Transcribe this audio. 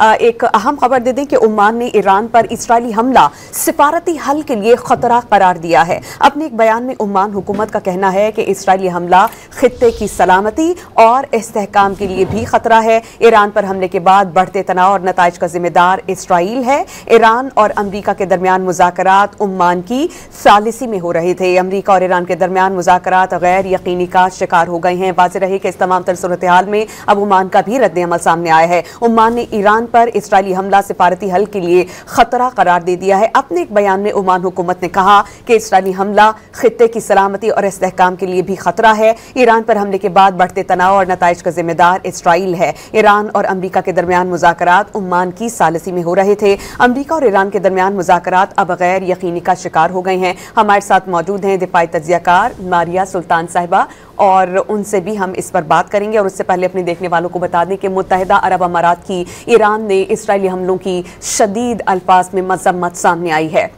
एक अहम खबर दे दें कि ओमान ने ईरान पर इस्राएली हमला सिफारती हल के लिए खतरा करार दिया है। अपने एक बयान में ओमान हुकूमत का कहना है कि इस्राएली हमला खित्ते की सलामती और इस्तेहकाम के लिए भी खतरा है। ईरान पर हमले के बाद बढ़ते तनाव और नताइज का जिम्मेदार इस्राइल है। ईरान और अमरीका के दरमियान मुज़ाकरात ओमान की सालिसी में हो रहे थे। अमरीका और ईरान के दरमियान मुज़ाकरात गैर यकीनी का शिकार हो गए हैं। वाज़ेह रहे कि इस तमाम तर सूरत हाल में अब ओमान का भी रद्द-ए-अमल सामने आया है। ओमान ने ईरान पर इस्राएली हमला सिफारती हल के लिए खतरा करार दे दिया है। अपने एक बयान में ओमान हुकूमत ने कहा कि इस्राएली हमला खित्ते की सलामती और इस्तेहकाम के लिए भी खतरा है। ईरान पर हमले के बाद बढ़ते तनाव और नताइज का जिम्मेदार इस्राइल है। ईरान और अमरीका के दरमियान मुज़ाकरात ओमान की सालिसी में हो रहे थे। अमरीका और ईरान के दरमियान मुज़ाकरात अब गैर यकीनी का शिकार हो गए हैं। हमारे साथ मौजूद हैं दिफाई तज्ज़ियाकार मारिया सुल्तान साहिबा, और उनसे भी हम इस पर बात करेंगे। और उससे पहले अपने देखने वालों को बता दें कि मुत्तहिदा अरब अमारात की ईरान ने इस्राएली हमलों की शदीद अल्फाज में मज़म्मत सामने आई है।